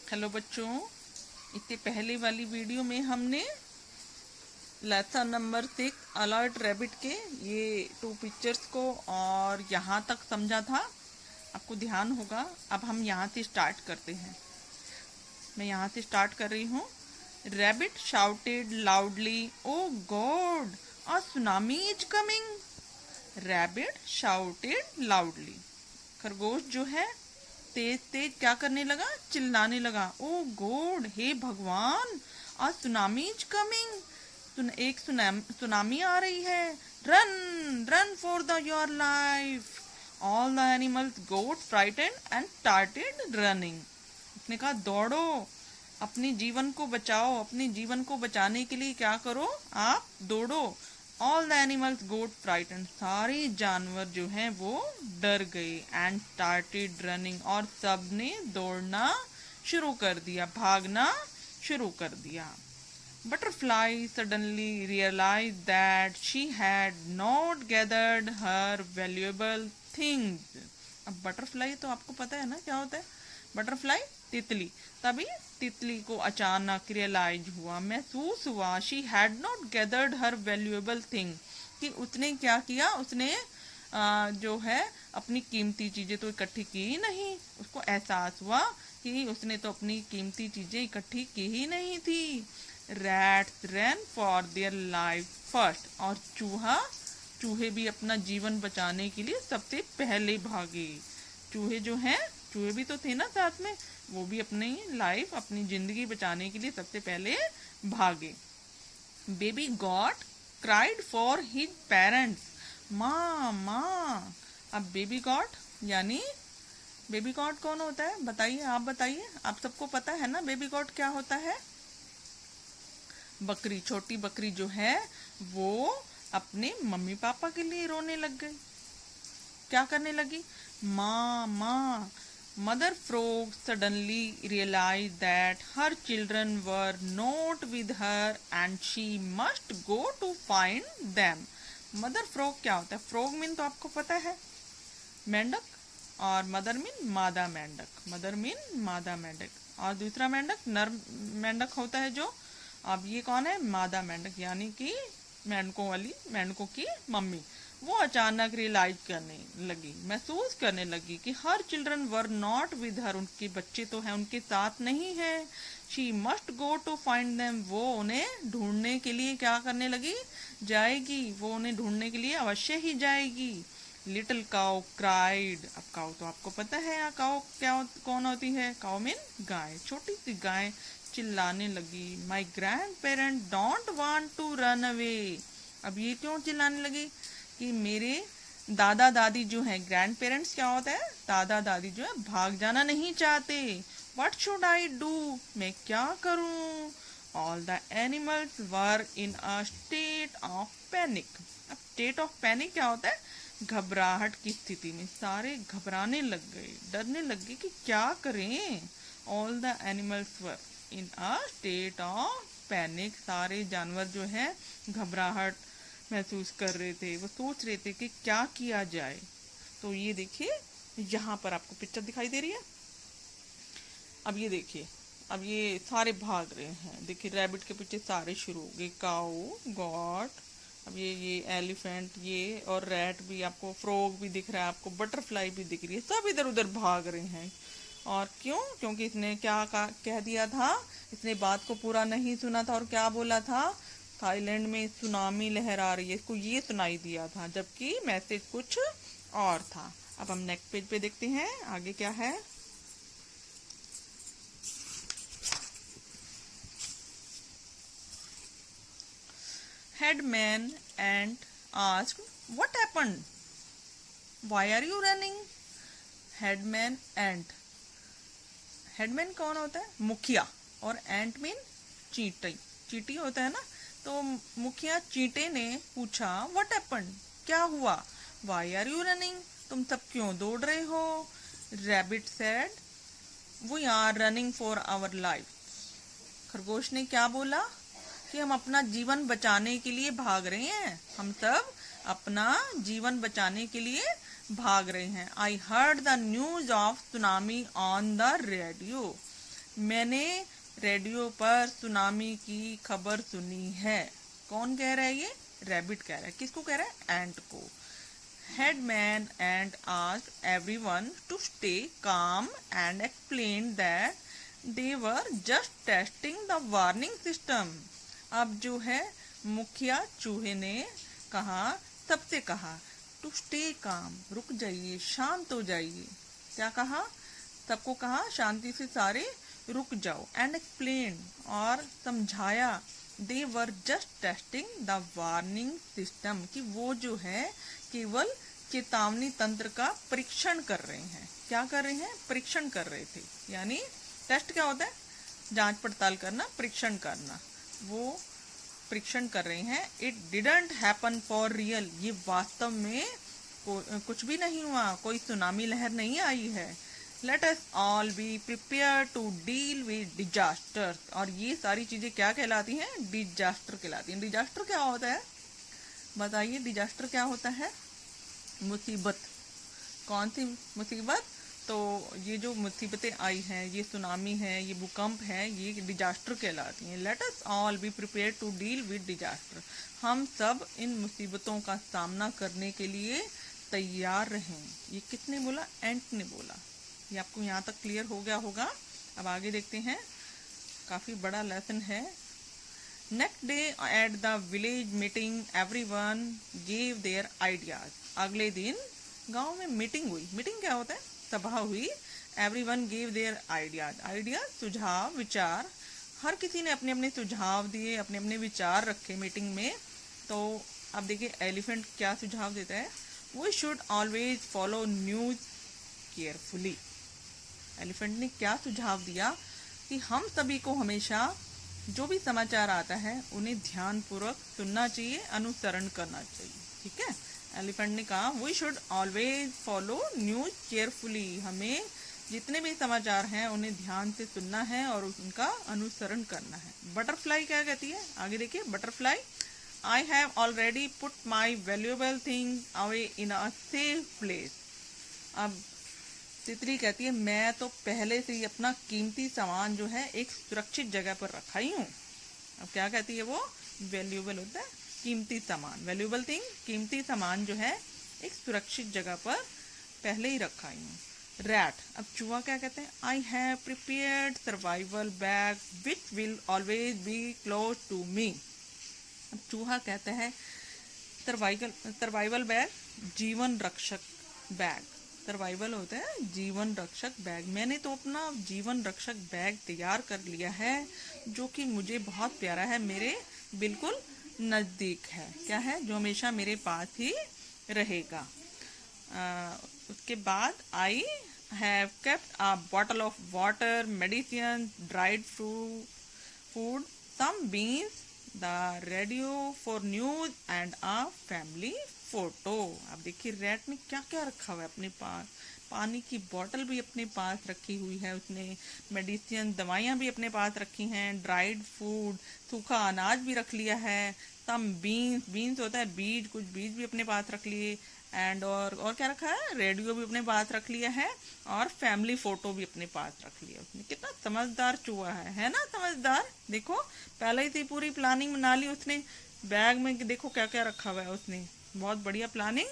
Hello बच्चों, इससे पहले वाली वीडियो में हमने लेसन नंबर 6 अलर्ट रैबिट के ये 2 पिक्चर्स को और यहाँ तक समझा था। आपको ध्यान होगा। अब हम यहाँ से स्टार्ट करते हैं। मैं यहाँ से स्टार्ट कर रही हूँ। Rabbit shouted loudly, oh God, a tsunami is coming. Rabbit shouted loudly. खरगोश जो है तेज तेज क्या करने लगा, चिल्लाने लगा। ओ गॉड, हे भगवान, अ सुनामी इज कमिंग, एक सुनामी आ रही है। Run run for the your life. All the animals got frightened and started running. उसने कहा दौड़ो, अपने जीवन को बचाओ। अपने जीवन को बचाने के लिए क्या करो, आप दौड़ो। All the animals got frightened, सारे जानवर जो हैं वो डर गए। एंड स्टार्टेड रनिंग, और सब ने दौड़ना शुरू कर दिया, भागना शुरू कर दिया। Butterfly suddenly realise that she had not gathered her valuable things. अब बटरफ्लाई तो आपको पता है ना क्या होता है, बटरफ्लाई तितली। तभी तितली को अचानक रियलाइज हुआ, महसूस हुआ, she had not gathered her valuable thing, कि उसने क्या किया, उसने जो है अपनी कीमती चीजें तो इकट्ठी की ही नहीं। उसको एहसास हुआ कि उसने तो अपनी कीमती चीजें इकट्ठी की ही नहीं थी। Rats rain for their life first, और चूहे भी अपना जीवन बचाने के लिए सबसे पहले भागे। चूहे जो हैं, चूहे भी तो थे ना साथ में, वो भी अपनी लाइफ, अपनी जिंदगी बचाने के लिए सबसे पहले भागे। Baby got cried for his parents, माँ माँ। अब बेबी गॉट यानी बेबी गॉट कौन होता है, बताइए, आप बताइए। आप सबको पता है ना बेबी गॉट क्या होता है। बकरी, छोटी बकरी जो है वो अपने मम्मी पापा के लिए रोने लग गई। क्या करने लगी, माँ माँ। Mother frog suddenly realized that her children were not with her and she must go to find them. Mother frog क्या होता है, frog मीन तो आपको पता है मेंढक, और मदर मीन मादा मेंढक। मदर मीन मादा मेंढक, और दूसरा मेंढक नर मेंढक होता है जो। अब ये कौन है, मादा मेंढक, यानी कि मेंढकों की मम्मी। वो अचानक रियलाइज करने लगी, महसूस करने लगी कि her children were not with her, उनके बच्चे तो हैं उनके साथ नहीं है। She must go to find them, वो उन्हें ढूंढने के लिए क्या करने लगी, जाएगी। वो उन्हें ढूंढने के लिए अवश्य ही जाएगी। Little cow cried. अब काउ तो आपको पता है, काउ क्या कौन होती है, काउ मीन गाय, छोटी सी गाय चिल्लाने लगी, my grand parent don't want to run away. अब ये क्यों चिल्लाने लगी, कि मेरे दादा दादी जो हैं, ग्रैंड पेरेंट्स क्या होता है, दादा दादी जो है भाग जाना नहीं चाहते। व्हाट शुड आई डू, मैं क्या करूं। All the animals were in a state of panic. अब स्टेट ऑफ पैनिक क्या होता है, घबराहट की स्थिति में सारे घबराने लग गए, डरने लग गए कि क्या करें। All the animals were in a state of panic, सारे जानवर जो है घबराहट महसूस कर रहे थे। वो सोच रहे थे कि क्या किया जाए। तो ये देखिए, यहाँ पर आपको पिक्चर दिखाई दे रही है। अब ये देखिए, अब ये सारे भाग रहे हैं। देखिए रैबिट के पीछे सारे शुरू हो गए, काऊ, गॉट, अब ये एलिफेंट, ये और रैट भी, आपको फ्रॉग भी दिख रहा है, आपको बटरफ्लाई भी दिख रही है, सब इधर उधर भाग रहे हैं। और क्यों, क्योंकि इसने क्या कह दिया था, इसने बात को पूरा नहीं सुना था। और क्या बोला था, थाईलैंड में सुनामी लहर आ रही है, इसको ये सुनाई दिया था, जबकि मैसेज कुछ और था। अब हम नेक्स्ट पेज पे देखते हैं आगे क्या है। Headman ant asked what happened, why are you running. Headman ant, headman कौन होता है, मुखिया, और एंट मीन चींटी, चींटी होता है ना। तो मुखिया चींटे ने पूछा व्हाट हैपेंड, क्या हुआ। व्हाई आर यू रनिंग, तुम सब क्यों दौड़ रहे हो। Rabbit said we are running for our life. खरगोश ने क्या बोला, कि हम अपना जीवन बचाने के लिए भाग रहे हैं, हम सब अपना जीवन बचाने के लिए भाग रहे हैं। I heard the news of tsunami on the radio, मैंने रेडियो पर सुनामी की खबर सुनी है। कौन कह रहा है ये? रैबिट कह रहा है। किसको कह रहा है? एंट को। Headman and asked everyone to stay calm and explained that they were just testing the warning system. अब जो है मुखिया चूहे ने कहा, सबसे कहा टू स्टे काम, रुक जाइए, शांत हो जाइए। क्या कहा? सबको कहा शांति से सारे रुक जाओ। एंड एक्सप्लेन, और समझाया, they were just testing the warning system, कि वो जो है केवल चेतावनी तंत्र का परीक्षण कर रहे हैं। क्या कर रहे हैं? परीक्षण कर रहे थे। यानी टेस्ट क्या होता है? जांच पड़ताल करना, परीक्षण करना। वो परीक्षण कर रहे हैं। It didn't happen for real, ये वास्तव में कुछ भी नहीं हुआ, कोई सुनामी लहर नहीं आई है। Let us all be prepare to deal with disaster, और ये सारी चीजें क्या कहलाती हैं? डिजास्टर कहलाती हैं। डिजास्टर क्या होता है? बताइए, डिजास्टर क्या होता है? मुसीबत। कौन सी मुसीबत? तो ये जो मुसीबतें आई हैं, ये सुनामी है, ये भूकंप है, ये डिजास्टर कहलाती हैं। Let us all be prepare to deal with disaster, हम सब इन मुसीबतों का सामना करने के लिए तैयार रहें। ये किसने बोला? एंट ने बोला। ये आपको यहाँ तक क्लियर हो गया होगा। अब आगे देखते हैं, काफ़ी बड़ा लेसन है। Next day at the village meeting everyone gave their ideas, अगले दिन गांव में मीटिंग हुई। मीटिंग क्या होता है? सभा हुई। Everyone gave their ideas, idea सुझाव, विचार। हर किसी ने अपने अपने सुझाव दिए, अपने अपने विचार रखे मीटिंग में। तो अब देखिए एलिफेंट क्या सुझाव देता है? We should always follow news carefully. Elephant ने क्या सुझाव दिया कि हम सभी को हमेशा जो भी समाचार आता है उन्हें ध्यानपूर्वक सुनना चाहिए, अनुसरण करना चाहिए। ठीक है, एलिफेंट ने कहा we should always follow news carefully, हमें जितने भी समाचार हैं उन्हें ध्यान से सुनना है और उनका अनुसरण करना है। बटरफ्लाई क्या कहती है? आगे देखिए, butterfly, I have already put my valuable thing away in a safe place. अब तितली कहती है मैं तो पहले से ही अपना कीमती सामान जो है एक सुरक्षित जगह पर रखा ही हूँ। अब क्या कहती है वो? वैल्यूएबल होता है कीमती सामान, वैल्यूएबल थिंग, कीमती सामान जो है एक सुरक्षित जगह पर पहले ही रखा ही हूँ। रैट, अब चूहा क्या कहते हैं? I have prepared survival bag which will always be close to me. अब चूहा कहता है सर्वाइवल बैग, जीवन रक्षक बैग। सर्वाइवल होता है जीवन रक्षक बैग। मैंने तो अपना जीवन रक्षक बैग तैयार कर लिया है जो कि मुझे बहुत प्यारा है, मेरे बिल्कुल नज़दीक है। क्या है? जो हमेशा मेरे पास ही रहेगा। उसके बाद I have kept a bottle of water, medicine, dried food, some beans, the radio for news and a family photo. अब देखिए रैट ने क्या क्या रखा हुआ है अपने पास। पानी की बोतल भी अपने पास रखी हुई है उसने, मेडिसिन, दवाइयाँ भी अपने पास रखी हैं, ड्राइड फूड, सूखा अनाज भी रख लिया है, सम बीन्स, बीन्स होता है बीज, कुछ बीज भी अपने पास रख लिए, एंड और क्या रखा है? रेडियो भी अपने पास रख लिया है, और फैमिली फोटो भी अपने पास रख लिया उसने। कितना समझदार चूहा है ना? समझदार। देखो पहले ही पूरी प्लानिंग बना ली उसने। बैग में देखो क्या क्या रखा हुआ है उसने, बहुत बढ़िया प्लानिंग